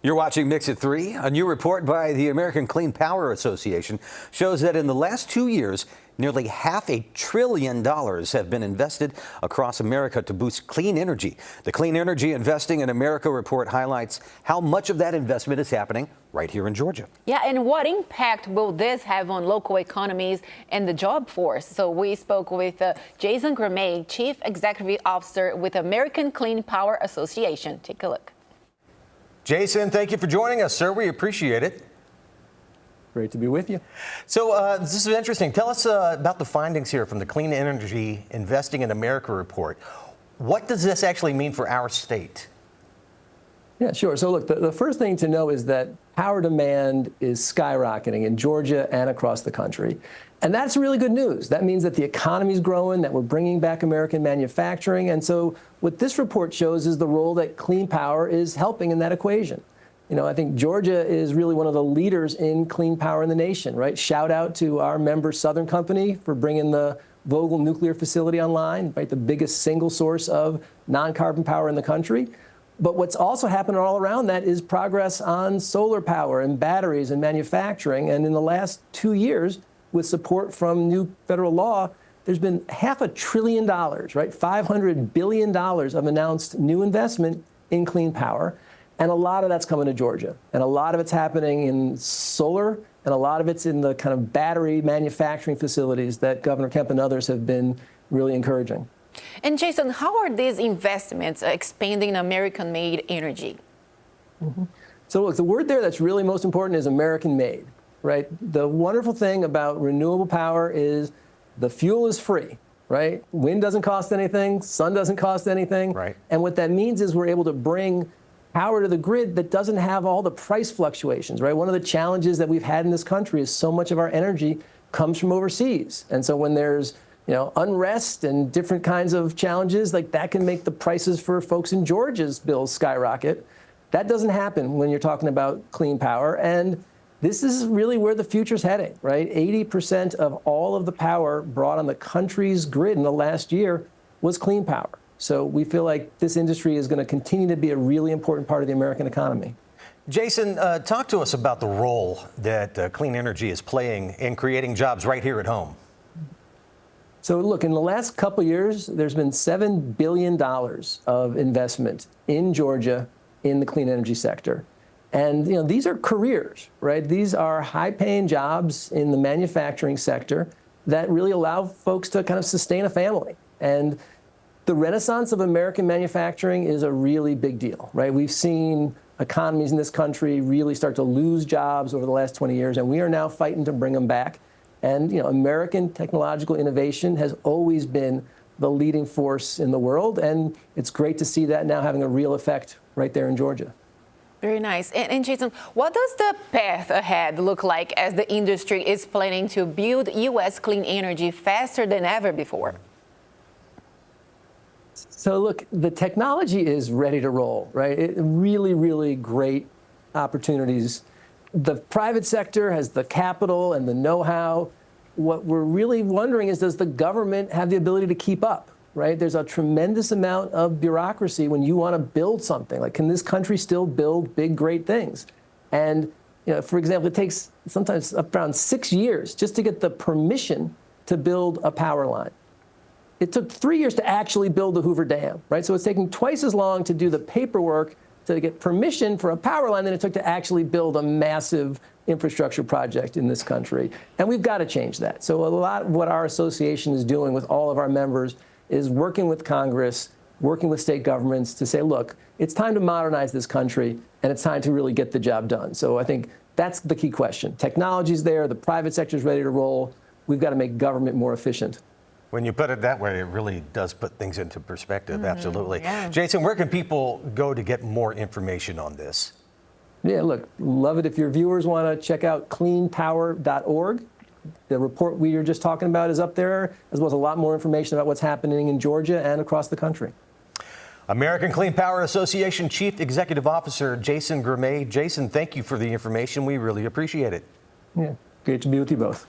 You're watching Mix at 3. A new report by the American Clean Power Association shows that in the last 2 years, nearly $500 billion have been invested across America to boost clean energy. The Clean Energy Investing in America report highlights how much of that investment is happening right here in Georgia. Yeah, and what impact will this have on local economies and the job force? So we spoke with Jason Gramey, Chief Executive Officer with American Clean Power Association. Take a look. Jason, thank you for joining us, sir. We appreciate it. Great to be with you. So this is interesting. Tell us about the findings here from the Clean Energy Investing in America report. What does this actually mean for our state? Yeah, sure. So look, the first thing to know is that power demand is skyrocketing in Georgia and across the country. And that's really good news. That means that the economy is growing, that we're bringing back American manufacturing. And so what this report shows is the role that clean power is helping in that equation. You know, I think Georgia is really one of the leaders in clean power in the nation, right? Shout out to our member Southern Company for bringing the Vogtle nuclear facility online, right? The biggest single source of non-carbon power in the country. But what's also happening all around that is progress on solar power and batteries and manufacturing. And in the last 2 years, with support from new federal law, there's been $500 billion, right? $500 billion of announced new investment in clean power. And a lot of that's coming to Georgia. And a lot of it's happening in solar, and a lot of it's in the kind of battery manufacturing facilities that Governor Kemp and others have been really encouraging. And Jason, how are these investments expanding American-made energy? So look, the word there that's really most important is American-made, right? The wonderful thing about renewable power is the fuel is free, right? Wind doesn't cost anything, sun doesn't cost anything. Right. And what that means is we're able to bring power to the grid that doesn't have all the price fluctuations, right? One of the challenges that we've had in this country is so much of our energy comes from overseas. And so when there's unrest and different kinds of challenges, like that can make the prices for folks in Georgia's bills skyrocket. That doesn't happen when you're talking about clean power. And this is really where the future's heading, right? 80% of all of the power brought on the country's grid in the last year was clean power. So we feel like this industry is going to continue to be a really important part of the American economy. Jason, talk to us about the role that clean energy is playing in creating jobs right here at home. So look, in the last couple of years, there's been $7 billion of investment in Georgia in the clean energy sector. And these are careers, right? These are high-paying jobs in the manufacturing sector that really allow folks to kind of sustain a family. And the renaissance of American manufacturing is a really big deal, right? We've seen economies in this country really start to lose jobs over the last 20 years, and we are now fighting to bring them back. And American technological innovation has always been the leading force in the world, and it's great to see that now having a real effect right there in Georgia. Very nice. And Jason, what does the path ahead look like as the industry is planning to build U.S. clean energy faster than ever before? So look, the technology is ready to roll, right? Really, really great opportunities. The private sector has the capital and the know-how. What we're really wondering is, does the government have the ability to keep up, right? There's a tremendous amount of bureaucracy when you want to build something. Like, can this country still build big, great things? And, for example, it takes sometimes around 6 years just to get the permission to build a power line. It took 3 years to actually build the Hoover Dam, right? So it's taking twice as long to do the paperwork to get permission for a power line than it took to actually build a massive infrastructure project in this country. And we've got to change that. So a lot of what our association is doing with all of our members is working with Congress, working with state governments to say, look, it's time to modernize this country, and it's time to really get the job done. So I think that's the key question. Technology's there, the private sector's ready to roll. We've got to make government more efficient. When you put it that way, it really does put things into perspective. Absolutely. Yeah. Jason, where can people go to get more information on this? Yeah, look, love it if your viewers want to check out cleanpower.org. The report we were just talking about is up there, as well as a lot more information about what's happening in Georgia and across the country. American Clean Power Association Chief Executive Officer Jason Gramey. Jason, thank you for the information. We really appreciate it. Yeah, great to be with you both.